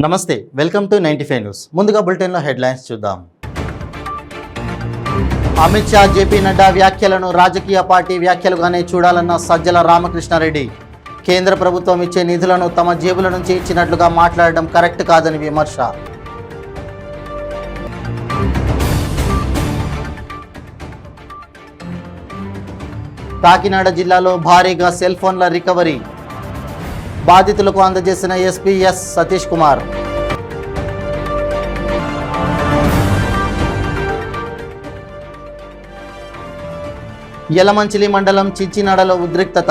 నమస్తే, welcome to 95 news. ముందుగా బులెటిన్లో హెడ్లైన్స్ చూద్దాం. అమిత్ షా, జేపీ నడ్డా వ్యాఖ్యలను రాజకీయ పార్టీ వ్యాఖ్యలుగానే చూడాలన్న సజ్జల రామకృష్ణారెడ్డి. కేంద్ర ప్రభుత్వం ఇచ్చే నిధులను తమ జేబుల నుంచి ఇచ్చినట్లుగా మాట్లాడడం కరెక్ట్ కాదని విమర్శ. కాకినాడ జిల్లాలో భారీగా సెల్ ఫోన్ల రికవరీ. బాధితులకు అందజేసిన ఎస్పీ ఎస్ సతీష్ కుమార్. యలమంచిలి మండలం చిచ్చినాడలో ఉద్రిక్తత.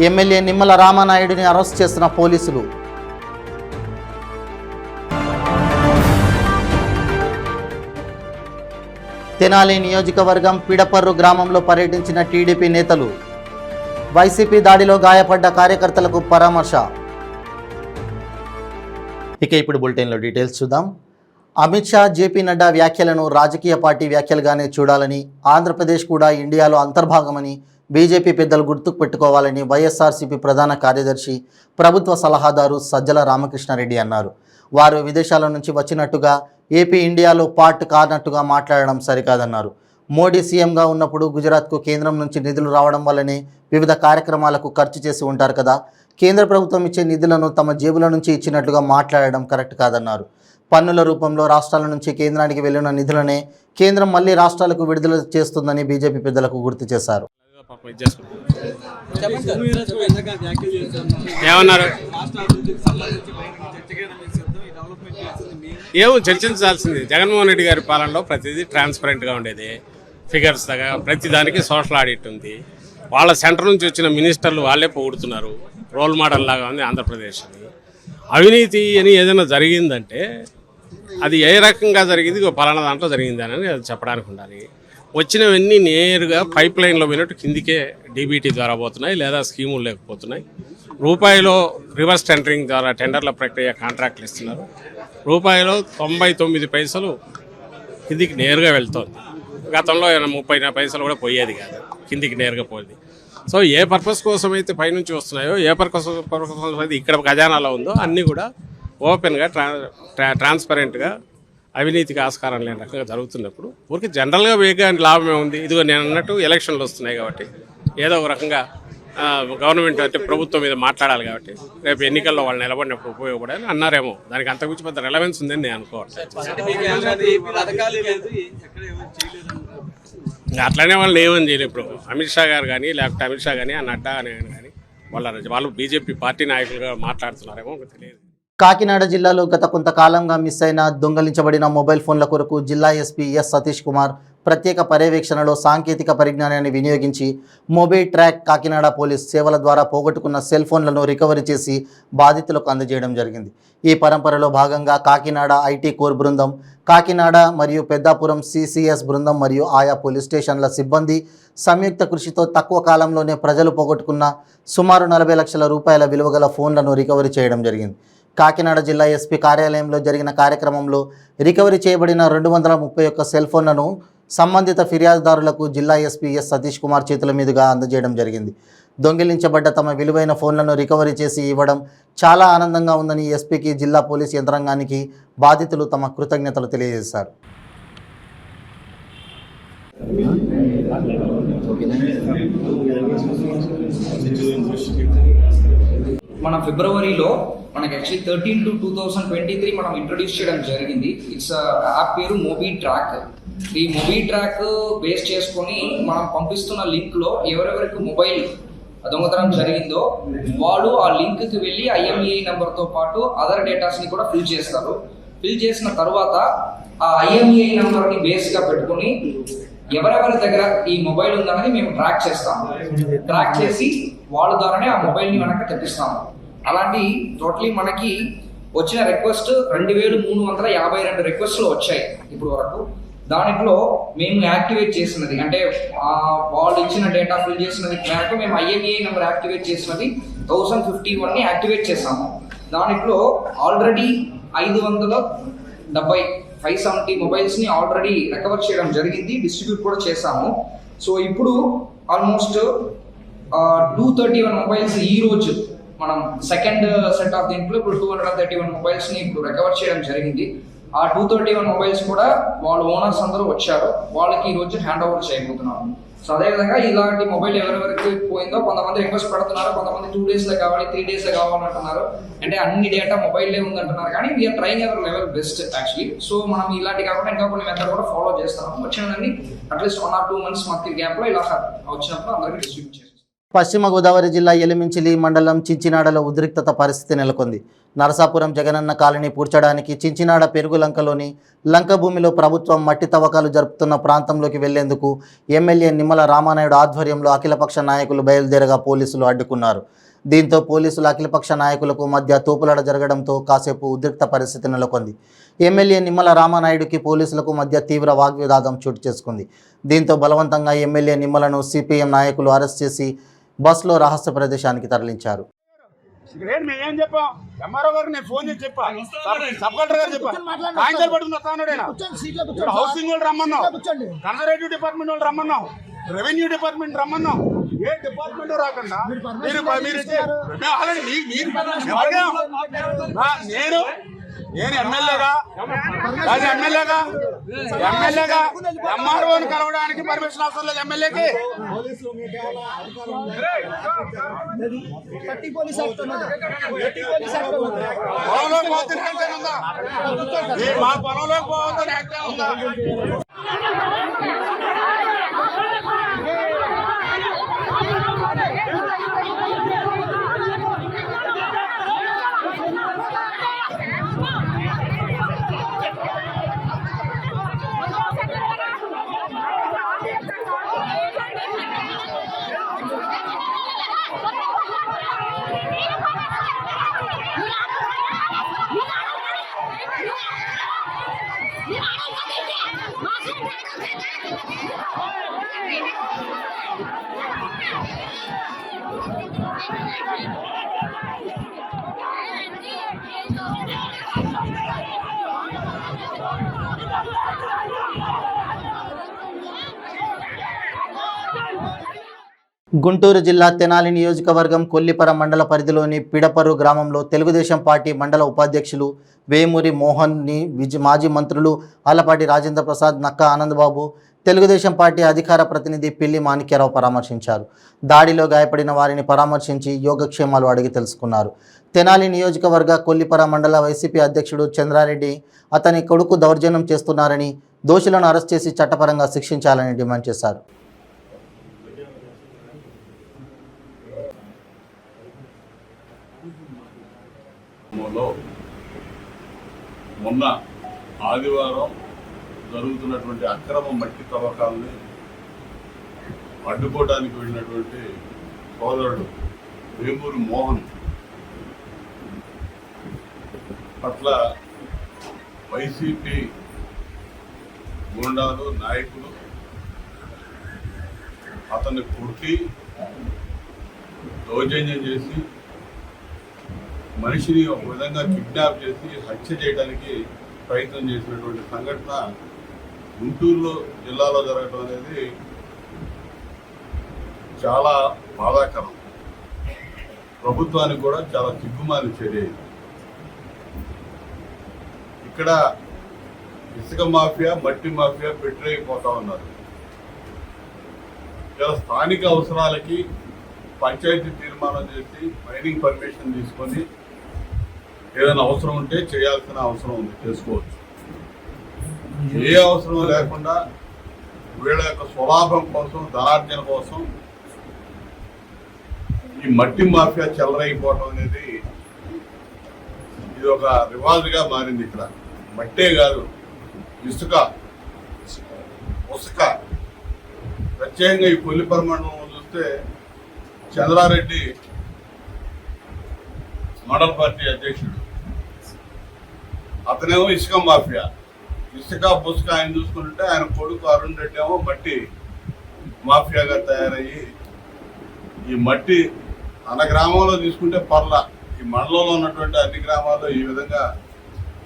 ఎమ్మెల్యే నిమ్మల రామానాయుడిని అరెస్ట్ చేసిన పోలీసులు. తెనాలి నియోజకవర్గం పిడపర్రు గ్రామంలో పర్యటించిన టీడీపీ నేతలు. వైసీపీ దాడిలో గాయపడ్డ కార్యకర్తలకు పరామర్శ. ఇక ఇప్పుడు బులెటిన్లో డీటెయిల్స్ చూద్దాం. అమిత్ షా, జేపీ నడ్డా వ్యాఖ్యలను రాజకీయ పార్టీ వ్యాఖ్యలుగానే చూడాలని, ఆంధ్రప్రదేశ్ కూడా ఇండియాలో అంతర్భాగమని బీజేపీ పెద్దలు గుర్తుకు పెట్టుకోవాలని వైఎస్ఆర్సీపీ ప్రధాన కార్యదర్శి, ప్రభుత్వ సలహాదారు సజ్జల రామకృష్ణారెడ్డి అన్నారు. వారు విదేశాల నుంచి వచ్చినట్టుగా, ఏపీ ఇండియాలో పార్ట్ కానట్టుగా మాట్లాడడం సరికాదన్నారు. మోడీ సీఎంగా ఉన్నప్పుడు గుజరాత్కు కేంద్రం నుంచి నిధులు రావడం వల్లనే వివిధ కార్యక్రమాలకు ఖర్చు చేసి ఉంటారు కదా. కేంద్ర ప్రభుత్వం ఇచ్చే నిధులను తమ జేబుల నుంచి ఇచ్చినట్లుగా మాట్లాడడం కరెక్ట్ కాదన్నారు. పన్నుల రూపంలో రాష్ట్రాల నుంచి కేంద్రానికి వెళ్లిన నిధులనే కేంద్రం మళ్లీ రాష్ట్రాలకు విడుదల చేస్తుందని బీజేపీ పెద్దలకు గుర్తు చేశారు. ఏమో చర్చించాల్సింది. జగన్మోహన్ రెడ్డి గారి పాలనలో ప్రతిదీ ట్రాన్స్పరెంట్గా ఉండేది. ఫిగర్స్ దగ్గర ప్రతి దానికి సోషల్ ఆడిట్ ఉంది. వాళ్ళ సెంటర్ నుంచి వచ్చిన మినిస్టర్లు వాళ్ళే పొగుడుతున్నారు. రోల్ మోడల్ లాగా ఉంది ఆంధ్రప్రదేశ్ అని. అవినీతి అని ఏదైనా జరిగిందంటే అది ఏ రకంగా జరిగింది, పలానా దాంట్లో జరిగిందని అది చెప్పడానికి ఉండాలి. వచ్చినవన్నీ నేరుగా పైప్ లైన్లో పోయినట్టు కిందికే డీబీటీ ద్వారా పోతున్నాయి, లేదా స్కీములు లేకపోతున్నాయి. రూపాయిలో రివర్స్ టెండరింగ్ ద్వారా టెండర్ల ప్రక్రియ కాంట్రాక్ట్లు ఇస్తున్నారు. రూపాయిలో 99 పైసలు కిందికి నేరుగా వెళ్తుంది. గతంలో 30 పైసలు కూడా పోయేది కాదు, కిందికి నేరుగా పోయేది. సో ఏ పర్పస్ కోసం అయితే పైనుంచి వస్తున్నాయో, ఏ పర్పస్ కోసం అయితే ఇక్కడ ఖజానాలో ఉందో అన్నీ కూడా ఓపెన్గా ట్రాన్స్పరెంట్గా అవినీతికి ఆస్కారం లేని రకంగా జరుగుతున్నప్పుడు ఊరికి జనరల్గా వేగా లాభమే ఉంది. ఇదిగో నేను అన్నట్టు ఎలక్షన్లు వస్తున్నాయి కాబట్టి ఏదో ఒక రకంగా గవర్నమెంట్ అంటే ప్రభుత్వం మీద మాట్లాడాలి కాబట్టి రేపు ఎన్నికల్లో వాళ్ళు నిలబడినప్పుడు ఉపయోగపడాలి అన్నారేమో. దానికి అంతకుమించి పెద్ద రెలవెన్స్ ఉందని నేను అనుకోవట్లేదు. అట్లనే వాళ్ళు ఏమని చేయలేదు. ఇప్పుడు అమిత్ షా గారు కానీ, లేకపోతే అమిత్ షా కానీ, ఆ నడ్డా అని కానీ వాళ్ళు బీజేపీ పార్టీ నాయకులుగా మాట్లాడుతున్నారేమో తెలియదు. కాకినాడ జిల్లాలో గత కొంతకాలంగా మిస్ అయిన, దొంగలించబడిన మొబైల్ ఫోన్ల కొరకు జిల్లా ఎస్పీ ఎస్ సతీష్ కుమార్ ప్రత్యేక పర్యవేక్షణలో సాంకేతిక పరిజ్ఞానాన్ని వినియోగించి మొబైల్ ట్రాక్ కాకినాడ పోలీస్ సేవల ద్వారా పోగొట్టుకున్న సెల్ ఫోన్లను రికవరీ చేసి బాధితులకు అందజేయడం జరిగింది. ఈ పరంపరలో భాగంగా కాకినాడ ఐటీ కోర్ బృందం, కాకినాడ మరియు పెద్దాపురం సిసిఎస్ బృందం మరియు ఆయా పోలీస్ స్టేషన్ల సిబ్బంది సంయుక్త కృషితో తక్కువ కాలంలోనే ప్రజలు పోగొట్టుకున్న సుమారు 40 లక్షల రూపాయల విలువగల ఫోన్లను రికవరీ చేయడం జరిగింది. కాకినాడ జిల్లా ఎస్పీ కార్యాలయంలో జరిగిన కార్యక్రమంలో రికవరీ చేయబడిన 231 సెల్ ఫోన్లను సంబంధిత ఫిర్యాదుదారులకు జిల్లా ఎస్పీ ఎస్ సతీష్ కుమార్ చేతుల మీదుగా అందజేయడం జరిగింది. దొంగిలించబడ్డ తమ విలువైన ఫోన్లను రికవరీ చేసి ఇవ్వడం చాలా ఆనందంగా ఉందని ఎస్పీకి, జిల్లా పోలీస్ యంత్రాంగానికి బాధితులు తమ కృతజ్ఞతలు తెలియజేశారు. మన ఫిబ్రవరిలో మనకి యాక్చువల్లీ 13/2/2023 మనం ఇంట్రొడ్యూస్ చేయడం జరిగింది. ఇట్స్ యాప్ పేరు మొబీ ట్రాక్. ఈ మొబీ ట్రాక్ బేస్ చేసుకొని మనం పంపిస్తున్న లింక్లో ఎవరెవరికి మొబైల్ దొంగతనం జరిగిందో వాళ్ళు ఆ లింక్కి వెళ్ళి IMEI నెంబర్తో పాటు అదర్ డేటాస్ని కూడా ఫిల్ చేస్తారు. ఫిల్ చేసిన తర్వాత ఆ IMEI నెంబర్ని బేస్గా పెట్టుకొని ఎవరెవరి దగ్గర ఈ మొబైల్ ఉందన్నది మేము ట్రాక్ చేస్తాము. ట్రాక్ చేసి వాళ్ళ ద్వారానే ఆ మొబైల్ని వెనక్కి తెప్పిస్తాము. అలాంటి టోటలీ మనకి వచ్చిన రిక్వెస్ట్ 2352 రిక్వెస్ట్లు వచ్చాయి ఇప్పుడు వరకు. దాంట్లో మేము యాక్టివేట్ చేసినది అంటే వాళ్ళు ఇచ్చిన డేటా ఫిల్ చేసినది మేరకు మేము IMEI నెంబర్ యాక్టివేట్ చేసినది 1051ని యాక్టివేట్ చేసాము. దాంట్లో ఆల్రెడీ 570 మొబైల్స్ని ఆల్రెడీ రికవర్ చేయడం జరిగింది, డిస్ట్రిబ్యూట్ కూడా చేసాము. సో ఇప్పుడు ఆల్మోస్ట్ 231 మొబైల్స్ ఈ రోజు మనం సెకండ్ సెట్ ఆఫ్ దీంట్లో ఇప్పుడు 231 మొబైల్స్ ని ఇప్పుడు రికవర్ చేయడం జరిగింది. ఆ 231 మొబైల్స్ కూడా వాళ్ళ ఓనర్స్ అందరూ వచ్చారు, వాళ్ళకి ఈ రోజు హ్యాండ్ ఓవర్ చేయబోతున్నాము. సో అదేవిధంగా ఇలాంటి మొబైల్ ఎవరెవరికి పోయిందో కొంతమంది రిక్వెస్ట్ పెడుతున్నారు, కొంతమంది 2 days లో కావాలి, 3 days లో కావాలంటున్నారు. అంటే అన్ని డేటా మొబైల్లో ఉందంటున్నారు, కానీ we're trying our level best actually. So మనం ఇలాంటి కాకుండా ఇంకా కొన్ని మెథడ్ కూడా ఫాలో చేస్తాము. వచ్చినదాన్ని అట్లీస్ట్ 1 or 2 months మధ్య గ్యాప్లో ఇలా వచ్చినప్పుడు అందరికీ డిస్ట్రిబ్యూట్ చేస్తాం. పశ్చిమ గోదావరి జిల్లా ఎలిమించిలి మండలం చించినాడలో ఉద్రిక్తత పరిస్థితి నెలకొంది. నరసాపురం జగనన్న కాలనీ పూడ్చడానికి చించినాడ పెరుగులంకలోని లంక భూమిలో ప్రభుత్వం మట్టి తవ్వకాలు జరుపుతున్న ప్రాంతంలోకి వెళ్లేందుకు ఎమ్మెల్యే నిమ్మల రామానాయుడు ఆధ్వర్యంలో అఖిలపక్ష నాయకులు బయలుదేరగా పోలీసులు అడ్డుకున్నారు. దీంతో పోలీసులు అఖిలపక్ష నాయకులకు మధ్య తోపులాట జరగడంతో కాసేపు ఉద్రిక్త పరిస్థితి నెలకొంది. ఎమ్మెల్యే నిమ్మల రామానాయుడుకి పోలీసులకు మధ్య తీవ్ర వాగ్వివాదం చోటు చేసుకుంది. దీంతో బలవంతంగా ఎమ్మెల్యే నిమ్మలను సిపిఎం నాయకులు అరెస్ట్ చేసి బస్సులో రహస్య ప్రదేశానికి తరలించారు. మేమేం చెప్పాం, ఎంఆర్ఓ గారికి నేను ఫోన్ చేసి చెప్పా, సబ్ కలెక్టర్ గారు చెప్పా, కాగితాలు పట్టుకుని వస్తాను. హౌసింగ్ వాళ్ళు రమ్మన్నాం, కన్జర్వేటివ్ డిపార్ట్మెంట్ వాళ్ళు రమ్మన్నాం, రెవెన్యూ డిపార్ట్మెంట్ రమ్మన్నాం. ఏ డిపార్ట్మెంట్ రాకుండా నేను ఎమ్మెల్యేగా ఎంఆర్ఓని కలవడానికి పర్మిషన్ అవసరం లేదు. ఎమ్మెల్యేకి పొలంలోకి పోతే ఉందా, మా పొలంలోకి పోవద్దని యాక్టే ఉందా? గుంటూరు జిల్లా తెనాలి నియోజకవర్గం కొల్లిపర మండల పరిధిలోని పిడపరు గ్రామంలో తెలుగుదేశం పార్టీ మండల ఉపాధ్యక్షులు వేమూరి మోహన్ని మాజీ మంత్రులు ఆలపాటి రాజేంద్ర ప్రసాద్, నక్కా ఆనందబాబు, తెలుగుదేశం పార్టీ అధికార ప్రతినిధి పిల్లి మాణిక్యరావు పరామర్శించారు. దాడిలో గాయపడిన వారిని పరామర్శించి యోగక్షేమాలు అడిగి తెలుసుకున్నారు. తెనాలి నియోజకవర్గ కొల్లిపర మండల వైసీపీ అధ్యక్షుడు చంద్రారెడ్డి అతని కొడుకు దౌర్జన్యం చేస్తున్నారని, దోషులను అరెస్ట్ చేసి చట్టపరంగా శిక్షించాలని డిమాండ్ చేశారు. మొన్న ఆదివారం జరుగుతున్నటువంటి అక్రమ మట్టి తవ్వకాలని అడ్డుకోవడానికి వెళ్ళినటువంటి సోదరుడు వేమూరి మోహన్ పట్ల వైసీపీ గూండాలు నాయకులు అతన్ని కొట్టి దౌర్జన్యం చేసి మనిషిని ఒక విధంగా కిడ్నాప్ చేసి హత్య చేయడానికి ప్రయత్నం చేసినటువంటి సంఘటన గుంటూరు జిల్లాలో జరగడం అనేది చాలా బాధాకరం. ప్రభుత్వానికి కూడా చాలా సిగ్గుమాలి చర్య. ఇక్కడ ఇసుక మాఫియా, మట్టి మాఫియా పెట్టిపోతా ఉన్నారు. ఇలా స్థానిక అవసరాలకి పంచాయతీ తీర్మానం చేసి మైనింగ్ పర్మిషన్ తీసుకొని ఏదైనా అవసరం ఉంటే చేయాల్సిన అవసరం ఉంది, చేసుకోవచ్చు. ఏ అవసరం లేకుండా వీళ్ళ యొక్క స్వలాభం కోసం, ధనార్జన కోసం ఈ మట్టి మాఫియా చెలరైపోవటం అనేది ఇది ఒక రివాజుగా మారింది. ఇక్కడ మట్టే కాదు, ఇసుక, ఉసుక, ప్రత్యేకంగా ఈ కొల్లిపర మండలంలో చూస్తే చంద్రారెడ్డి మండల పార్టీ అధ్యక్షుడు, అతనేమో ఇసుక మాఫియా, ఇసుక పుసుక ఆయన చూసుకుంటే ఆయన కొడుకు అరుణ్ రెడ్డి ఏమో మట్టి మాఫియాగా తయారయ్యి ఈ మట్టి అన్న గ్రామంలో తీసుకుంటే పర్ల, ఈ మండలంలో ఉన్నటువంటి అన్ని గ్రామాల్లో ఈ విధంగా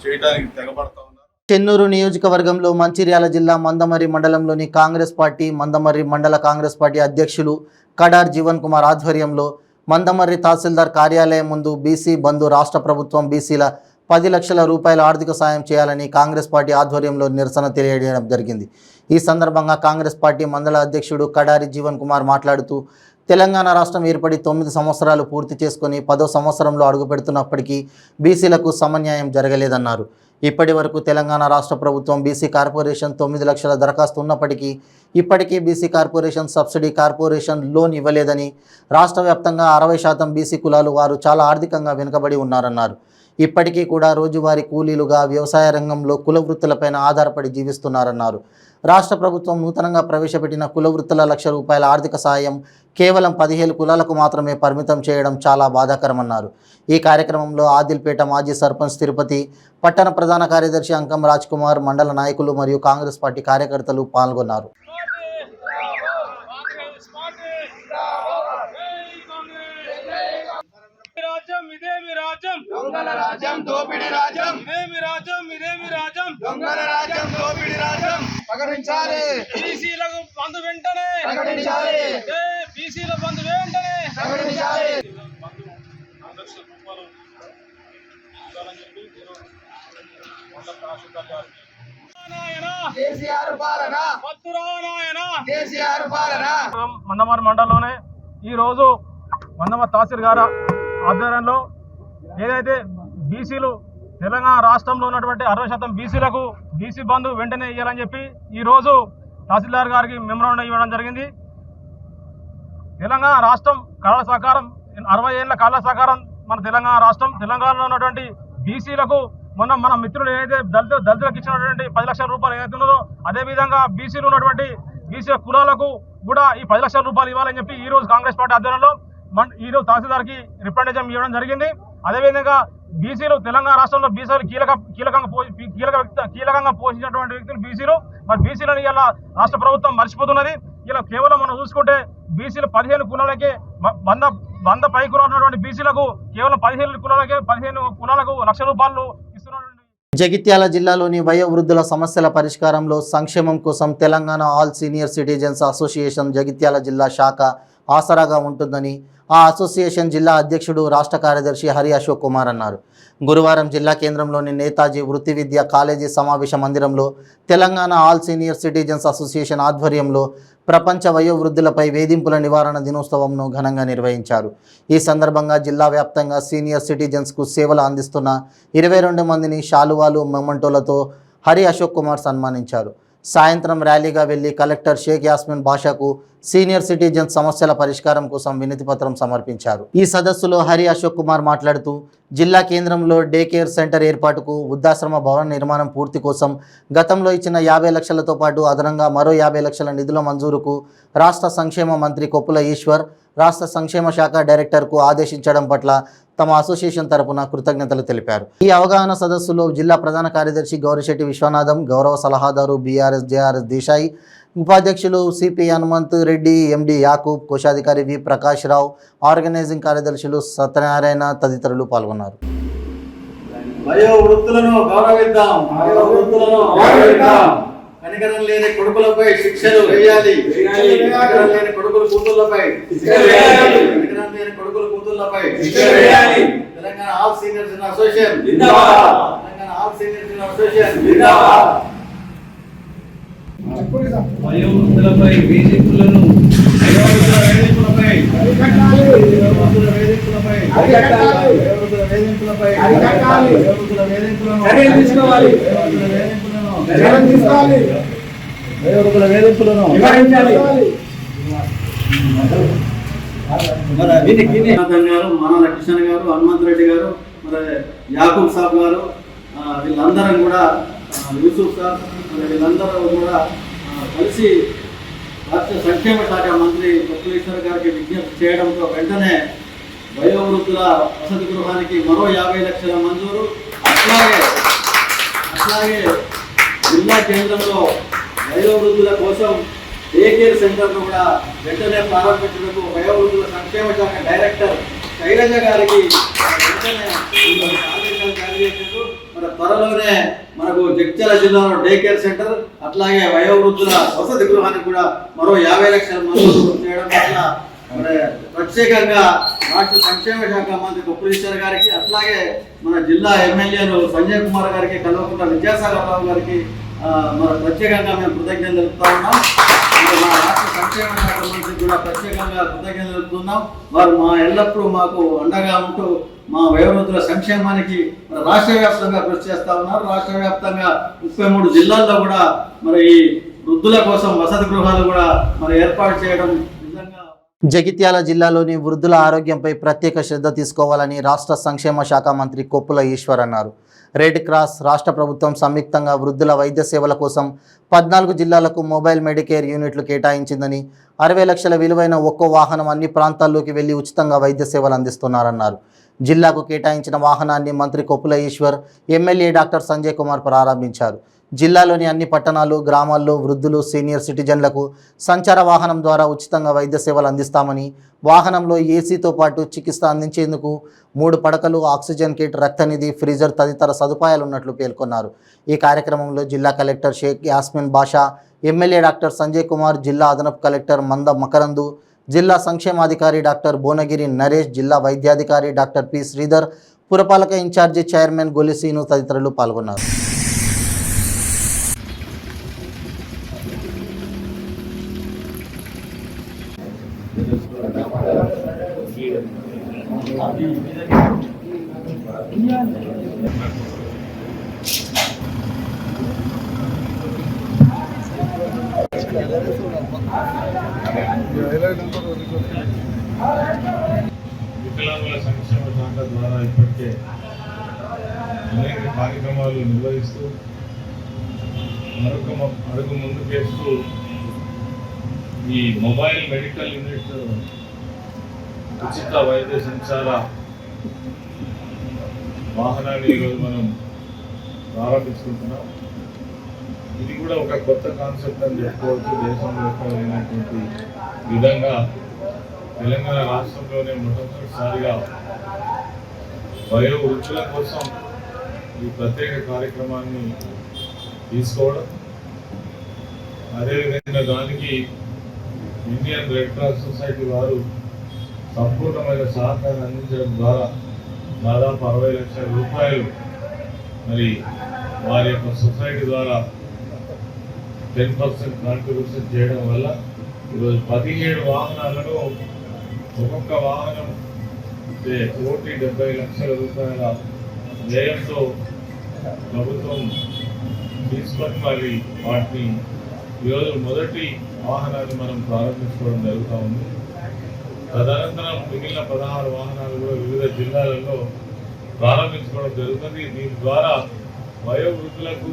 చేయడానికి తెగబడతా ఉన్నారు. చెన్నూరు నియోజకవర్గంలో మంచిర్యాల జిల్లా మందమర్రి మండలంలోని కాంగ్రెస్ పార్టీ మందమర్రి మండల కాంగ్రెస్ పార్టీ అధ్యక్షులు కడార్ జీవన్ కుమార్ ఆధ్వర్యంలో మందమర్రి తహసీల్దార్ కార్యాలయం ముందు బీసీ బంధు రాష్ట్ర ప్రభుత్వం బీసీల 10 లక్షల రూపాయల ఆర్థిక సాయం చేయాలని కాంగ్రెస్ పార్టీ ఆధ్వర్యంలో నిరసన తెలియజేయడం జరిగింది. ఈ సందర్భంగా కాంగ్రెస్ పార్టీ మండల అధ్యక్షుడు కడారి జీవన్ కుమార్ మాట్లాడుతూ తెలంగాణ రాష్ట్రం ఏర్పడి 9 సంవత్సరాలు పూర్తి చేసుకొని 10వ సంవత్సరంలో అడుగుపెడుతున్నప్పటికీ బీసీలకు సమన్యాయం జరగలేదన్నారు. ఇప్పటి వరకు తెలంగాణ రాష్ట్ర ప్రభుత్వం బీసీ కార్పొరేషన్ 9 లక్షల దరఖాస్తు ఉన్నప్పటికీ ఇప్పటికీ BC corporation subsidy corporation loan ఇవ్వలేదని, రాష్ట్ర వ్యాప్తంగా 60% బీసీ కులాలు వారు చాలా ఆర్థికంగా వెనుకబడి ఉన్నారన్నారు. ఇప్పటికీ కూడా రోజువారీ కూలీలుగా వ్యవసాయ రంగంలో కుల వృత్తులపైన ఆధారపడి జీవిస్తున్నారన్నారు. రాష్ట్ర ప్రభుత్వం నూతనంగా ప్రవేశపెట్టిన కుల వృత్తుల ₹1,00,000 ఆర్థిక సాయం కేవలం 17 కులాలకు మాత్రమే పరిమితం చేయడం చాలా బాధాకరమన్నారు. ఈ కార్యక్రమంలో ఆదిల్పేట మాజీ సర్పంచ్ తిరుపతి, పట్టణ ప్రధాన కార్యదర్శి అంకం రాజ్ కుమార్, మండల నాయకులు మరియు కాంగ్రెస్ పార్టీ కార్యకర్తలు పాల్గొన్నారు. ఇదేమి రాజ్యం దొంగల రాజ్యం దోపిడి రాజ్యం ఇదేమి రాజ్యం దొంగల రాజ్యం దోపిడి రాజ్యం ప్రకటించాలి. బీసీలకు బంధు వెంటనే ప్రకటించాలి. బీసీల బంధు వెంటనే ప్రకటించాలి. కేసీఆర్ పాలన కేసీఆర్ పాలన. మందమర్రి మండలంలోనే ఈరోజు మందమర్రి తహసీల్ గారు ఆధ్వర్యంలో ఏదైతే బీసీలు తెలంగాణ రాష్ట్రంలో ఉన్నటువంటి 60% బీసీలకు బీసీ బంధు వెంటనే ఇవ్వాలని చెప్పి ఈరోజు తహసీల్దార్ గారికి మెమోరాండం ఇవ్వడం జరిగింది. తెలంగాణ రాష్ట్రం కళల సహకారం 60 ఏళ్ల కళల సహకారం మన తెలంగాణ రాష్ట్రం. తెలంగాణలో ఉన్నటువంటి బీసీలకు మొన్న మన మిత్రులు ఏదైతే దళితులకు ఇచ్చినటువంటి 10 లక్షల రూపాయలు ఏదైతే ఉన్నదో అదేవిధంగా బీసీలు ఉన్నటువంటి బీసీ కులాలకు కూడా ఈ 10 లక్షల రూపాయలు ఇవ్వాలని చెప్పి ఈరోజు కాంగ్రెస్ పార్టీ ఆధ్వర్యంలో ఈరోజు తహసీల్దార్కి రిప్రజెంటేషన్ ఇవ్వడం జరిగింది. అదేవిధంగా బీసీలు తెలంగాణ రాష్ట్రంలో బీసీలు కీలకంగా పోషించినటువంటి వ్యక్తులు బీసీలు. మరి బీసీలను ఇలా రాష్ట్ర ప్రభుత్వం మర్చిపోతున్నది. ఇలా కేవలం మనం చూసుకుంటే బీసీలు 15 కులాలకే 100 పైకి ఉన్నటువంటి బీసీలకు కేవలం 15 కులాలకు ₹1,00,000 ఇస్తున్నారు. జగిత్యాల జిల్లాలోని వయోవృద్ధుల సమస్యల పరిష్కారంలో సంక్షేమం కోసం Telangana all senior citizens association Jagtial జిల్లా శాఖ ఆసరాగా ఉంటుందని ఆ అసోసియేషన్ జిల్లా అధ్యక్షుడు రాష్ట్ర కార్యదర్శి హరి అశోక్ కుమార్ అన్నారు. గురువారం జిల్లా కేంద్రంలోని నేతాజీ వృత్తి విద్యా కాలేజీ సమావేశ మందిరంలో Telangana all senior citizens association ఆధ్వర్యంలో ప్రపంచ వయోవృద్ధులపై వేధింపుల నివారణ దినోత్సవంను ఘనంగా నిర్వహించారు. ఈ సందర్భంగా జిల్లా వ్యాప్తంగా సీనియర్ సిటిజన్స్కు సేవలు అందిస్తున్న 22 మందిని శాలువాలు మెమంటోలతో హరి అశోక్ కుమార్ సన్మానించారు. సాయంత్రం ర్యాలీగా వెళ్లి కలెక్టర్ షేక్ యాస్మిన్ బాషాకు సీనియర్ సిటిజన్స్ సమస్యల పరిష్కారం కోసం వినతిపత్రం సమర్పించారు. ఈ సదస్సులో హరి అశోక్ కుమార్ మాట్లాడుతూ జిల్లా కేంద్రంలో డే కేర్ సెంటర్ ఏర్పాటుకు, వృద్ధాశ్రమ భవన నిర్మాణం పూర్తి కోసం గతంలో ఇచ్చిన 50 లక్షలతో పాటు అదనంగా మరో 50 లక్షల నిధుల మంజూరుకు రాష్ట్ర సంక్షేమ మంత్రి కొప్పుల ఈశ్వర్, రాష్ట్ర సంక్షేమ శాఖ డైరెక్టర్కు ఆదేశించడం పట్ల తమ అసోసియేషన్ తరపున కృతజ్ఞతలు తెలిపారు. ఈ అవగాహన సదస్సులో జిల్లా ప్రధాన కార్యదర్శి గౌరిశెట్టి విశ్వనాథం, గౌరవ సలహాదారు బీఆర్ఎస్ జేఆర్ఎస్ దేశాయి, ఉపాధ్యక్షులు సిపి హనుమంత్ రెడ్డి, ఎండి యాకూబ్, కోశాధికారి వి ప్రకాష్ రావు, ఆర్గనైజింగ్ కార్యదర్శులు సత్యనారాయణ తదితరులు పాల్గొన్నారు. వయోవృద్ధులను గౌరవిద్దాం. కనికరం లేని కొడుకులపై శిక్షలు వేయాలి. కనికరం లేని కొడుకుల కూతుళ్లపై తెలంగాణ ఆల్ సీనియర్స్ అసోసియేషన్ వయోవృద్ధులపై వేధింపులను మానవ కిషన్ గారు, హనుమంత్ రెడ్డి గారు, మరి యాకూబ్ సాబ్ గారు, వీళ్ళందరం కూడా యూసుఫ్ సార్, వీళ్ళందరూ కూడా కలిసి రాష్ట్ర సంక్షేమ శాఖ మంత్రి కొప్పుల ఈశ్వర్ గారికి విజ్ఞప్తి చేయడంతో వెంటనే వయోవృద్ధుల వసతి గృహానికి మరో 50 లక్షల మంజూరు. అట్లాగే జిల్లా కేంద్రంలో వయోవృద్ధుల కోసం డే కేర్ సెంటర్ను కూడా వెంటనే ప్రారంభించడానికి వయోవృద్ధుల సంక్షేమ శాఖ డైరెక్టర్ శైలజ గారికి వెంటనే ఆదేశాలు జారీ చేశారు. మన త్వరలోనే మనకు జగిత్యాల జిల్లాలో డే కేర్ సెంటర్, అట్లాగే వయోవృద్ధుల వసతి గృహానికి కూడా మరో 50 లక్షల మంజూరు చేయడం వల్ల మరి ప్రత్యేకంగా రాష్ట్ర సంక్షేమ శాఖ మంత్రి కొప్పులీశ్వర్ గారికి, అట్లాగే మన జిల్లా ఎమ్మెల్యేలు సంజయ్ కుమార్ గారికి, కల్వకుంట్ల విద్యాసాగర్ రావు గారికి మరి ప్రత్యేకంగా మేము కృతజ్ఞతలు తెలుపుతా ఉన్నాం. మా రాష్ట్ర సంక్షేమ శాఖ మంత్రికి కూడా ప్రత్యేకంగా కృతజ్ఞతలు తెలుపుతున్నాం. వారు ఎల్లప్పుడూ మాకు అండగా ఉంటూ మా వయోవృద్ధుల సంక్షేమానికి రాష్ట్ర వ్యాప్తంగా కృషి చేస్తా ఉన్నారు. రాష్ట్ర వ్యాప్తంగా 33 జిల్లాల్లో కూడా మరి ఈ వృద్ధుల కోసం వసతి గృహాలు కూడా మరి ఏర్పాటు చేయడం నిజంగా. జగిత్యాల జిల్లాలోని వృద్ధుల ఆరోగ్యంపై ప్రత్యేక శ్రద్ధ తీసుకోవాలని రాష్ట్ర సంక్షేమ శాఖ మంత్రి కొప్పుల ఈశ్వర్ అన్నారు. రెడ్ క్రాస్, రాష్ట్ర ప్రభుత్వం సంయుక్తంగా వృద్ధుల వైద్య సేవల కోసం 14 జిల్లాలకు మొబైల్ మెడికేర్ యూనిట్లు కేటాయించిందని, 60 లక్షల విలువైన ఒక్కో వాహనం అన్ని ప్రాంతాల్లోకి వెళ్లి ఉచితంగా వైద్య సేవలు అందిస్తున్నారన్నారు. జిల్లాకు కేటాయించిన వాహనాన్ని మంత్రి కొప్పుల ఈశ్వర్, ఎమ్మెల్యే డాక్టర్ సంజయ్ కుమార్ ప్రారంభించారు. జిల్లాలోని అన్ని పట్టణాలు, గ్రామాల్లో వృద్ధులు, సీనియర్ సిటిజన్లకు సంచార వాహనం ద్వారా ఉచితంగా వైద్య సేవలు అందిస్తామని, వాహనంలో ఏసీతో పాటు చికిత్స అందించేందుకు 3 పడకలు, ఆక్సిజన్ కిట్, రక్తనిధి, ఫ్రీజర్ తదితర సదుపాయాలు ఉన్నట్లు పేర్కొన్నారు. ఈ కార్యక్రమంలో జిల్లా కలెక్టర్ షేక్ యాస్మిన్ బాషా, ఎమ్మెల్యే డాక్టర్ సంజయ్ కుమార్, జిల్లా అదనపు కలెక్టర్ మంద మకరందు, జిల్లా సంక్షేమాధికారి డాక్టర్ భువనగిరి నరేష్, జిల్లా వైద్యాధికారి డాక్టర్ పి శ్రీధర్, పురపాలక ఇన్ఛార్జి చైర్మన్ గొలిసీను తదితరులు పాల్గొన్నారు. వికలాంగుల సంక్షేమ శాఖ ద్వారా ఇప్పటికే అనేక కార్యక్రమాలు నిర్వహిస్తూ అడుగు ముందుకేస్తూ ఈ మొబైల్ మెడికల్ యూనిట్ ఉచిత వైద్య సంచార వాహనాన్ని ఈరోజు మనం ప్రారంభించుకుంటున్నాం. ఇది కూడా ఒక కొత్త కాన్సెప్ట్ అని చెప్పుకోవచ్చు. దేశంలో ఎక్కడైనటువంటి విధంగా తెలంగాణ రాష్ట్రంలోనే మొట్టమొదటిసారిగా వయోవృద్ధుల కోసం ఈ ప్రత్యేక కార్యక్రమాన్ని తీసుకోవడం, అదేవిధంగా దానికి ఇండియన్ రెడ్ క్రాస్ సొసైటీ వారు సంపూర్ణమైన సహకారం అందించడం ద్వారా దాదాపు 60 లక్షల రూపాయలు మరి వారి యొక్క సొసైటీ ద్వారా 10% కాంట్రిబ్యూషన్ చేయడం వల్ల ఈరోజు 17 వాహనాలను ఒక్కొక్క వాహనం 1,70 లక్షల రూపాయల వ్యయంతో ప్రభుత్వం తీసుకొని మరి వాటిని ఈరోజు మొదటి వాహనాన్ని మనం ప్రారంభించుకోవడం జరుగుతూ ఉంది. తదనంతరం మిగిలిన 16 వాహనాలు కూడా వివిధ జిల్లాలలో ప్రారంభించుకోవడం జరుగుతుంది. దీని ద్వారా వయోవృద్ధులకు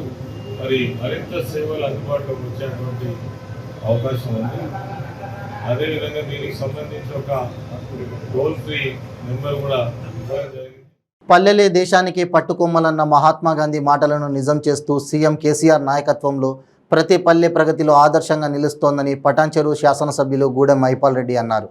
మరి మరింత సేవలు అందుబాటులోకి వచ్చేటువంటి అవకాశం ఉంది. అదేవిధంగా దీనికి సంబంధించి ఒక టోల్ ఫ్రీ నెంబర్ కూడా ఇవ్వడం జరిగింది. పల్లెలే దేశానికి పట్టుకొమ్మలన్న మహాత్మా గాంధీ మాటలను నిజం చేస్తూ సీఎం కేసీఆర్ నాయకత్వంలో ప్రతి పల్లె ప్రగతిలో ఆదర్శంగా నిలుస్తోందని పటాన్చెరు శాసనసభ్యులు గూడెం మైపాల్ రెడ్డి అన్నారు.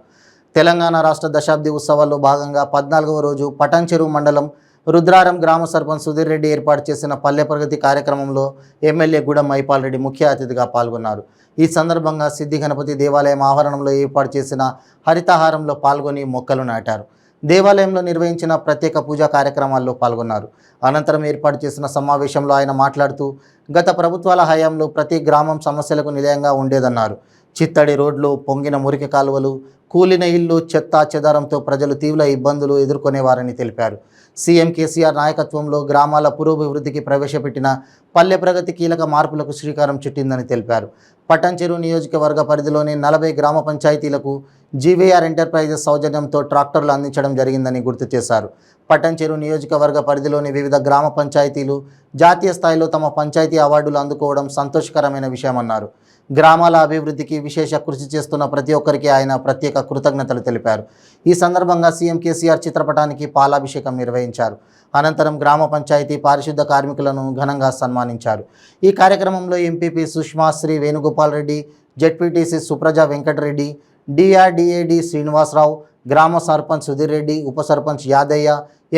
తెలంగాణ రాష్ట్ర దశాబ్ది ఉత్సవాల్లో భాగంగా 14వ రోజు పటాన్చెరు మండలం రుద్రారం గ్రామ సర్పంచ్ సుధీర్ రెడ్డి ఏర్పాటు చేసిన పల్లె ప్రగతి కార్యక్రమంలో ఎమ్మెల్యే గూడెం మైపాల్ రెడ్డి ముఖ్య అతిథిగా పాల్గొన్నారు. ఈ సందర్భంగా సిద్ధి గణపతి దేవాలయం ఆవరణంలో ఏర్పాటు చేసిన హరితహారంలో పాల్గొని మొక్కలు నాటారు. దేవాలయంలో నిర్వహించిన ప్రత్యేక పూజా కార్యక్రమాల్లో పాల్గొన్నారు. అనంతరం ఏర్పాటు చేసిన సమావేశంలో ఆయన మాట్లాడుతూ గత ప్రభుత్వాల హయాంలో ప్రతి గ్రామం సమస్యలకు నిలయంగా ఉండేదన్నారు. చిత్తడి రోడ్లు, పొంగిన మురికి కాలువలు, కూలిన ఇల్లు, చెత్త చెదారంతో ప్రజలు తీవ్ర ఇబ్బందులు ఎదుర్కొనేవారని తెలిపారు. సీఎం కేసీఆర్ నాయకత్వంలో గ్రామాల పురోభివృద్ధికి ప్రవేశపెట్టిన పల్లె ప్రగతి కీలక మార్పులకు శ్రీకారం చుట్టిందని తెలిపారు. పటాన్చెరు నియోజకవర్గ పరిధిలోని 40 గ్రామ పంచాయతీలకు జీవీఆర్ ఎంటర్ప్రైజెస్ సౌజన్యంతో ట్రాక్టర్లు అందించడం జరిగిందని గుర్తు చేశారు. పటాన్చెరు నియోజకవర్గ పరిధిలోని వివిధ గ్రామ పంచాయతీలు జాతీయ స్థాయిలో తమ పంచాయతీ అవార్డులు అందుకోవడం సంతోషకరమైన విషయమన్నారు. గ్రామాల అభివృద్ధికి విశేష కృషి చేస్తున్న ప్రతి ఒక్కరికి ఆయన ప్రత్యేక కృతజ్ఞతలు తెలిపారు. ఈ సందర్భంగా సీఎం కేసీఆర్ చిత్రపటానికి పాలాభిషేకం నిర్వహించారు. అనంతరం గ్రామ పంచాయతీ పారిశుద్ధ కార్మికులను ఘనంగా సన్మానించారు. ఈ కార్యక్రమంలో ఎంపీపీ సుష్మా శ్రీ వేణుగోపాల్ రెడ్డి, జెడ్పీటీసీ సుప్రజ వెంకటరెడ్డి, డిఆర్డీఏడి శ్రీనివాసరావు, గ్రామ సర్పంచ్ సుధీర్ రెడ్డి, ఉప సర్పంచ్ యాదయ్య,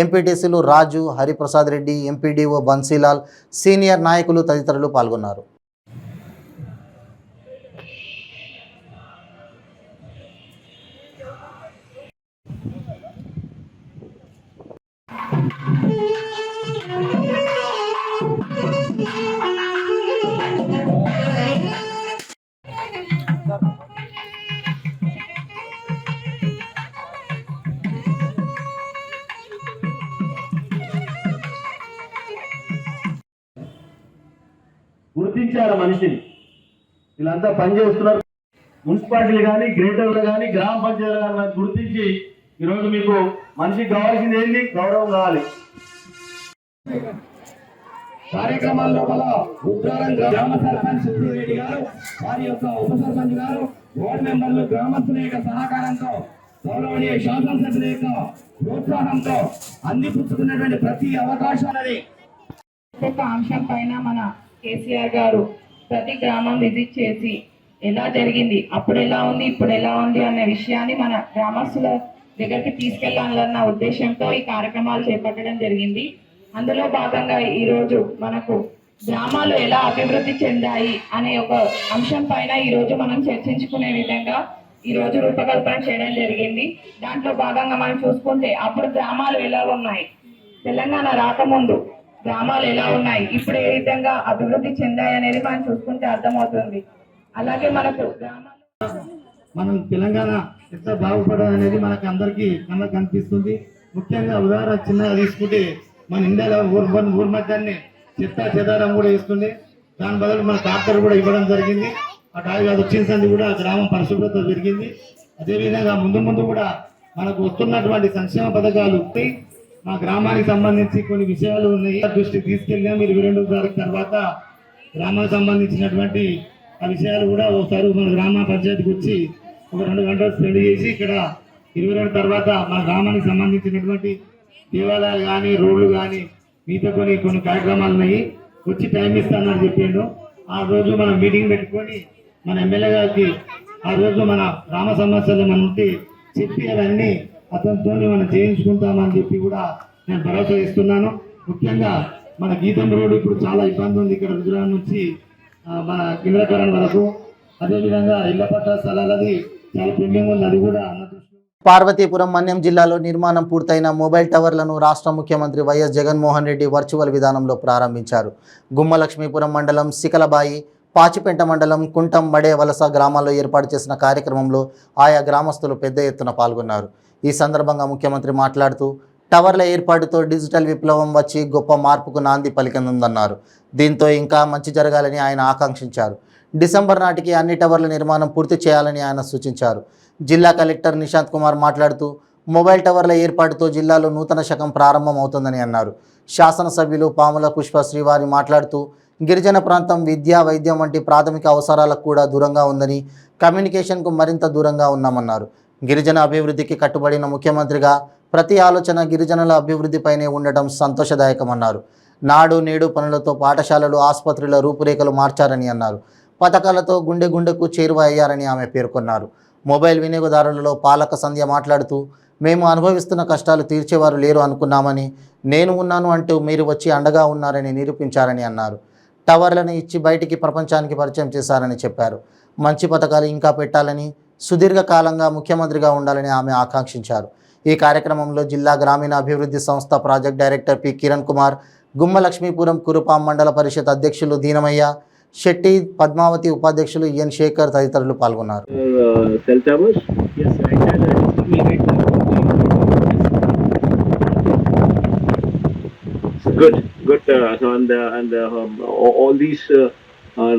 ఎంపీటీసీలు రాజు, హరిప్రసాద్ రెడ్డి, ఎంపీడీఓ బన్సీలాల్, సీనియర్ నాయకులు తదితరులు పాల్గొన్నారు. గుర్తించారు మనిషిని. వీళ్ళంతా పనిచేస్తున్నారు. మున్సిపాలిటీలు కానీ, గ్రేటర్లు కానీ, గ్రామ పంచాయతీలు కానీ గుర్తించి ఈరోజు మీకు మనిషికి కావాల్సింది ఏంటి? గౌరవం కావాలి. కార్యక్రమాల లోపల ఉద్యోగం గ్రామ సర్పంచ్ సుబ్బారెడ్డి గారు, వారి యొక్క ఉప సర్పంచ్ గారు, వార్డు మెంబర్లు, గ్రామస్తుల యొక్క సహకారంతో, గౌరవనీయ శాసనసభ్యుల యొక్క ప్రోత్సాహంతో అందిపుచ్చుకున్నటువంటి ప్రతి అవకాశాలని ఒక్కొక్క అంశం పైన మన కేసీఆర్ గారు ప్రతి గ్రామం విజిట్ చేసి ఎలా జరిగింది, అప్పుడు ఎలా ఉంది, ఇప్పుడు ఎలా ఉంది అనే విషయాన్ని మన గ్రామస్తుల దగ్గరికి తీసుకెళ్లాలన్న ఉద్దేశంతో ఈ కార్యక్రమాలు చేపట్టడం జరిగింది. అందులో భాగంగా ఈరోజు మనకు గ్రామాలు ఎలా అభివృద్ధి చెందాయి అనే ఒక అంశం పైన ఈరోజు మనం చర్చించుకునే విధంగా ఈరోజు రూపకల్పన చేయడం జరిగింది. దాంట్లో భాగంగా మనం చూసుకుంటే అప్పుడు గ్రామాలు ఎలా ఉన్నాయి, తెలంగాణ రాకముందు గ్రామాలు ఎలా ఉన్నాయి, ఇప్పుడు ఏ విధంగా అభివృద్ధి చెందాయి అనేది మనం చూసుకుంటే అర్థమవుతుంది. అలాగే మనకు మనం తెలంగాణ ఎంత బాగుపడడం అనేది మనకు అందరికీ కళ్ళకు కనిపిస్తుంది. ముఖ్యంగా ఉదాహరణ చిన్నగా తీసుకుంటే మన ఇండియాలో ఊరు మధ్యాన్ని చెత్త చెదారం కూడా వేస్తుంది. దాని బదులు మన ట్రాక్టర్ కూడా ఇవ్వడం జరిగింది. ఆ ట్రాక్టర్ వచ్చిన సంది కూడా గ్రామం పరిశుభ్రత జరిగింది. అదేవిధంగా ముందు కూడా మనకు వస్తున్నటువంటి సంక్షేమ పథకాలు మా గ్రామానికి సంబంధించి కొన్ని విషయాలు ఉన్నాయి. దృష్టికి తీసుకెళ్ళినా మీరు 22 తారీఖు తర్వాత గ్రామానికి సంబంధించినటువంటి ఆ విషయాలు కూడా ఒకసారి మన గ్రామ పంచాయతీకి వచ్చి ఒక 2 గంటలు స్పెండ్ చేసి ఇక్కడ 22 తర్వాత మన గ్రామానికి సంబంధించినటువంటి దేవాలయాలు కానీ, రోడ్లు కానీ, మిగతా కొన్ని కార్యక్రమాలు ఉన్నాయి. వచ్చి టైం ఇస్తానని చెప్పిండు. ఆ రోజు మనం మీటింగ్ పెట్టుకొని మన ఎమ్మెల్యే గారికి ఆ రోజు మన గ్రామ సమస్యలు మన ఉంటే చెప్పి అవన్నీ అతనితో మనం చేయించుకుంటామని చెప్పి కూడా నేను భరోసా ఇస్తున్నాను. ముఖ్యంగా మన గీతం రోడ్డు ఇప్పుడు చాలా ఇబ్బంది ఉంది. ఇక్కడ రుద్రాన్ నుంచి మన కింద్రకరణ్ వరకు, అదేవిధంగా ఇళ్ల పట్ట స్థలాలది చాలా పెండింగ్ ఉంది. అది కూడా పార్వతీపురం మన్యం జిల్లాలో నిర్మాణం పూర్తయిన మొబైల్ టవర్లను రాష్ట్ర ముఖ్యమంత్రి వైఎస్ జగన్మోహన్ రెడ్డి వర్చువల్ విధానంలో ప్రారంభించారు. గుమ్మలక్ష్మీపురం మండలం సికలబాయి, పాచిపెంట మండలం కుంటం మడే వలస గ్రామాల్లో ఏర్పాటు చేసిన కార్యక్రమంలో ఆయా గ్రామస్తులు పెద్ద ఎత్తున పాల్గొన్నారు. ఈ సందర్భంగా ముఖ్యమంత్రి మాట్లాడుతూ టవర్ల ఏర్పాటుతో డిజిటల్ విప్లవం వచ్చి గొప్ప మార్పుకు నాంది పలికనుందన్నారు. దీంతో ఇంకా మంచి జరగాలని ఆయన ఆకాంక్షించారు. డిసెంబర్ నాటికి అన్ని టవర్ల నిర్మాణం పూర్తి చేయాలని ఆయన సూచించారు. జిల్లా కలెక్టర్ నిశాంత్ కుమార్ మాట్లాడుతూ మొబైల్ టవర్ల ఏర్పాటుతో జిల్లాలో నూతన శకం ప్రారంభం అవుతుందని అన్నారు. శాసనసభ్యులు పాముల పుష్ప శ్రీవారి మాట్లాడుతూ గిరిజన ప్రాంతం విద్య, వైద్యం వంటి ప్రాథమిక అవసరాలకు కూడా దూరంగా ఉందని, కమ్యూనికేషన్కు మరింత దూరంగా ఉన్నామన్నారు. గిరిజన అభివృద్ధికి కట్టుబడిన ముఖ్యమంత్రిగా ప్రతి ఆలోచన గిరిజనుల అభివృద్ధిపైనే ఉండటం సంతోషదాయకమన్నారు. నాడు నేడు పనులతో పాఠశాలలు, ఆసుపత్రుల రూపురేఖలు మార్చారని అన్నారు. పథకాలతో గుండెకు చేరువ అయ్యారని ఆమె పేర్కొన్నారు. మొబైల్ వినియోగదారులలో పాలక సంధ్య మాట్లాడుతూ మేము అనుభవిస్తున్న కష్టాలు తీర్చేవారు లేరు అనుకున్నామని, నేను ఉన్నాను అంటూ మీరు వచ్చి అండగా ఉన్నారని నిరూపించారని అన్నారు. టవర్లను ఇచ్చి బయటికి ప్రపంచానికి పరిచయం చేశారని చెప్పారు. మంచి పథకాలు ఇంకా పెట్టాలని, సుదీర్ఘకాలంగా ముఖ్యమంత్రిగా ఉండాలని ఆమె ఆకాంక్షించారు. ఈ కార్యక్రమంలో జిల్లా గ్రామీణ అభివృద్ధి సంస్థ project director P Kiran Kumar, Gummalakshmipuram Kurupam మండల పరిషత్ అధ్యక్షులు దీనమయ్య, శెట్టి, పద్మావతి ఉపాధ్యక్షులు ఎన్ శేఖర్ తదితరులు పాల్గొన్నారు. Good. All these are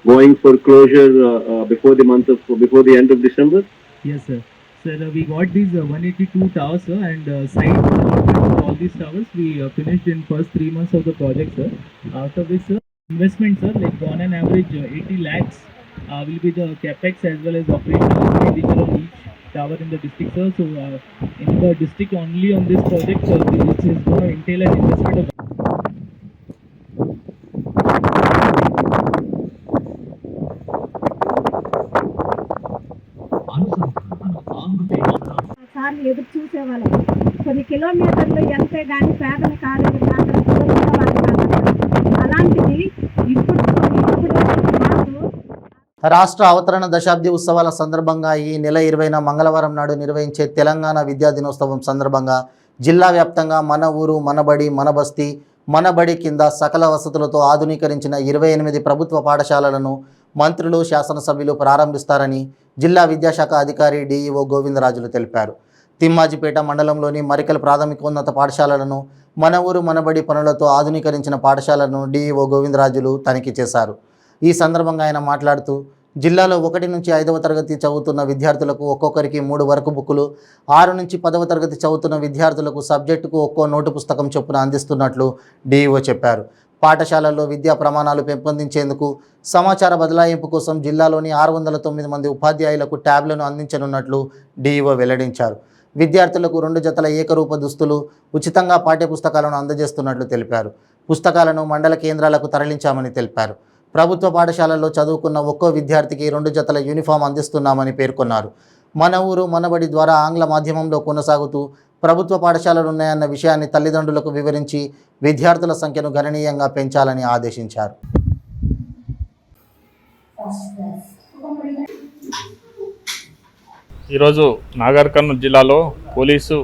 going for closure before the end of December. Yes, sir. Sir, we got these 182 towers, sir, and site all these towers we finished in first 3 months of the project, sir. Out of this, sir, investment, sir, like on an average 80 lakhs will be the capex as well as operational expenditure on each tower in the district, sir. So in the district only on this project, this is going to entail an investment of ఎదురు చూసేవాళ్ళం. కొన్ని కిలోమీటర్లు వెళ్తే కానీ పేదలు కాదని అలాంటిది ఇప్పుడు రాష్ట్ర అవతరణ దశాబ్ది ఉత్సవాల సందర్భంగా ఈ నెల 20న మంగళవారం నాడు నిర్వహించే తెలంగాణ విద్యా దినోత్సవం సందర్భంగా జిల్లా వ్యాప్తంగా మన ఊరు, మనబడి, మనబస్తీ, మనబడి కింద సకల వసతులతో ఆధునీకరించిన 28 ప్రభుత్వ పాఠశాలలను మంత్రులు, శాసనసభ్యులు ప్రారంభిస్తారని జిల్లా విద్యాశాఖ అధికారి డిఈఓ గోవిందరాజులు తెలిపారు. తిమ్మాజిపేట మండలంలోని మరికల్ ప్రాథమికోన్నత పాఠశాలలను మన ఊరు మనబడి పనులతో ఆధునీకరించిన పాఠశాలను డీఈఓ గోవిందరాజులు తనిఖీ చేశారు. ఈ సందర్భంగా ఆయన మాట్లాడుతూ జిల్లాలో 1 నుంచి 5వ తరగతి చదువుతున్న విద్యార్థులకు ఒక్కొక్కరికి 3 వర్క్ బుక్కులు, 6 నుంచి 10వ తరగతి చదువుతున్న విద్యార్థులకు సబ్జెక్టుకు ఒక్కో నోటు పుస్తకం చొప్పున అందిస్తున్నట్లు డీఈఓ చెప్పారు. పాఠశాలల్లో విద్యా ప్రమాణాలు పెంపొందించేందుకు సమాచార బదలాయింపు కోసం జిల్లాలోని 609 మంది ఉపాధ్యాయులకు ట్యాబ్లను అందించనున్నట్లు డీఈఓ వెల్లడించారు. విద్యార్థులకు 2 జతల ఏకరూప దుస్తులు, ఉచితంగా పాఠ్యపుస్తకాలను అందజేస్తున్నట్లు తెలిపారు. పుస్తకాలను మండల కేంద్రాలకు తరలించామని తెలిపారు. ప్రభుత్వ పాఠశాలల్లో చదువుకున్న ఒక్కో విద్యార్థికి 2 జతల యూనిఫామ్ అందిస్తున్నామని పేర్కొన్నారు. మన ఊరు మనబడి ద్వారా ఆంగ్ల మాధ్యమంలో కొనసాగుతూ ప్రభుత్వ పాఠశాలలు ఉన్నాయన్న విషయాన్ని తల్లిదండ్రులకు వివరించి విద్యార్థుల సంఖ్యను గణనీయంగా పెంచాలని ఆదేశించారు. ఈరోజు నాగర్ కర్నూలు జిల్లాలో పోలీసు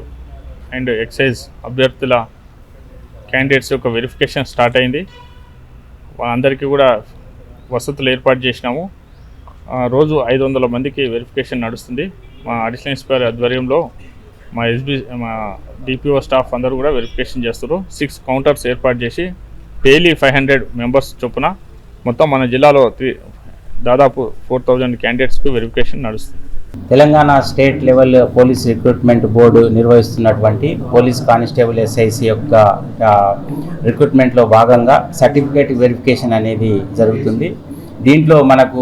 అండ్ ఎక్సైజ్ అభ్యర్థుల క్యాండిడేట్స్ యొక్క వెరిఫికేషన్ స్టార్ట్ అయింది. వాళ్ళందరికీ కూడా వసతులు ఏర్పాటు చేసినాము. రోజు 500 మందికి వెరిఫికేషన్ నడుస్తుంది. మా అడిషనల్ ఇన్స్పెక్టర్ ఆధ్వర్యంలో మా డిపిఓ స్టాఫ్ అందరూ కూడా వెరిఫికేషన్ చేస్తారు. 6 కౌంటర్స్ ఏర్పాటు చేసి డైలీ 500 మెంబర్స్ చొప్పున మొత్తం మన జిల్లాలో దాదాపు 4000 క్యాండిడేట్స్కి వెరిఫికేషన్ నడుస్తుంది. Telangana state level police recruitment board నిర్వహిస్తున్నటువంటి పోలీస్ కానిస్టేబుల్ ఎస్ఐసి యొక్క రిక్రూట్మెంట్లో భాగంగా సర్టిఫికేట్ వెరిఫికేషన్ అనేది జరుగుతుంది. దీంట్లో మనకు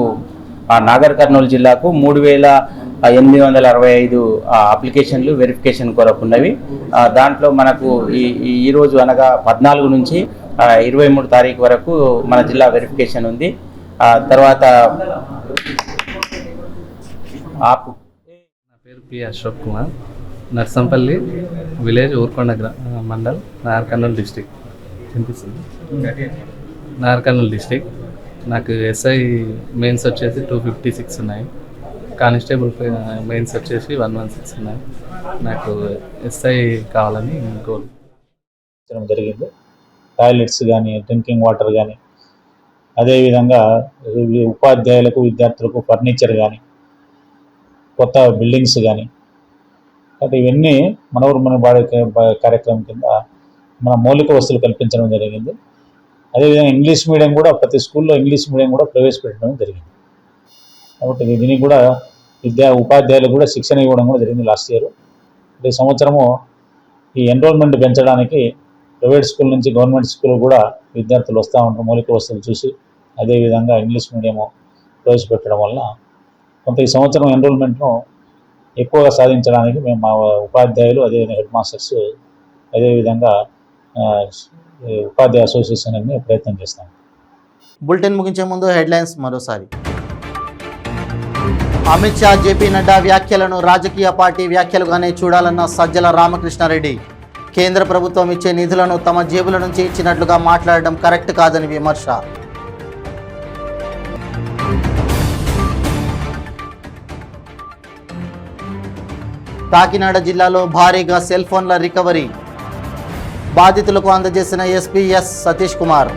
నాగర్ కర్నూలు జిల్లాకు 3865 అప్లికేషన్లు వెరిఫికేషన్ కొరకు ఉన్నవి. దాంట్లో మనకు ఈరోజు అనగా 14 నుంచి 23 తారీఖు వరకు మన జిల్లా వెరిఫికేషన్ ఉంది. తర్వాత నా పేరు P Ashok Kumar, Narsampalli village Urkonda mandal, Nagar Kurnool district. వినిపిస్తుంది? నాగర్ కర్నూలు డిస్టిక్. నాకు ఎస్ఐ మెయిన్స్ వచ్చేసి 256 ఉన్నాయి. కానిస్టేబుల్ మెయిన్స్ వచ్చేసి 116 ఉన్నాయి. నాకు ఎస్ఐ కావాలని కోరు జరిగింది. టాయిలెట్స్ కానీ, డ్రింకింగ్ వాటర్ కానీ, అదేవిధంగా ఉపాధ్యాయులకు విద్యార్థులకు ఫర్నిచర్ కానీ, కొత్త బిల్డింగ్స్ కానీ, అంటే ఇవన్నీ మన ఊరు మన బాడీ కార్యక్రమం కింద మన మౌలిక వసతులు కల్పించడం జరిగింది. అదేవిధంగా ఇంగ్లీష్ మీడియం కూడా ప్రతి స్కూల్లో ఇంగ్లీష్ మీడియం కూడా ప్రవేశపెట్టడం జరిగింది. కాబట్టి దీనికి కూడా ఉపాధ్యాయులకు కూడా శిక్షణ ఇవ్వడం కూడా జరిగింది లాస్ట్ ఇయర్. ఈ సంవత్సరము ఈ ఎన్రోల్మెంట్ పెంచడానికి ప్రైవేట్ స్కూల్ నుంచి గవర్నమెంట్ స్కూల్ కూడా విద్యార్థులు వస్తూ ఉంటారు మౌలిక వసతులు చూసి. అదేవిధంగా ఇంగ్లీష్ మీడియము ప్రవేశపెట్టడం వల్ల కొంత ఈ సంవత్సరం ఎన్రోల్మెంట్ను ఎక్కువగా సాధించడానికి మేము మా ఉపాధ్యాయులు, అదేవిధంగా హెడ్ మాస్టర్స్, అదేవిధంగా ఉపాధ్యాయ అసోసియేషన్ అన్ని ప్రయత్నం చేస్తాం. బులెటిన్ ముగించే ముందు హెడ్లైన్స్ మరోసారి. అమిత్ షా, జేపీ నడ్డా వ్యాఖ్యలను రాజకీయ పార్టీ వ్యాఖ్యలుగానే చూడాలన్న సజ్జల రామకృష్ణారెడ్డి. కేంద్ర ప్రభుత్వం ఇచ్చే నిధులను తమ జేబుల నుంచి ఇచ్చినట్లుగా మాట్లాడడం కరెక్ట్ కాదని విమర్శ. కాకినాడ జిల్లాలో భారీగా సెల్ ఫోన్ల రికవరీ. బాధితులకు అందజేసిన ఎస్పీ ఎస్ సతీష్ కుమార్.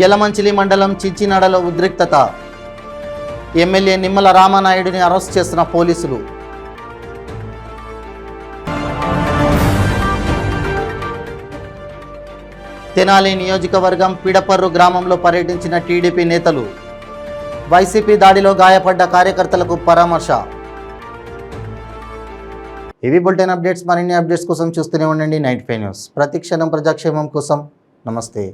యలమంచిలి మండలం చిచ్చినాడలో ఉద్రిక్తత. ఎమ్మెల్యే నిమ్మల రామానాయుడిని అరెస్ట్ చేసిన పోలీసులు. తెనాలి నియోజకవర్గం పిడపర్రు గ్రామంలో పర్యటించిన టీడీపీ నేతలు. వైసీపీ దాడిలో గాయపడ్డ కార్యకర్తలకు పరామర్శ. ఇవి బులెటిన్ అప్డేట్స్. మరిన్ని అప్డేట్స్ కోసం చూస్తూనే ఉండండి 95 న్యూస్. ప్రతిక్షణం ప్రజాక్షేమం కోసం. నమస్తే.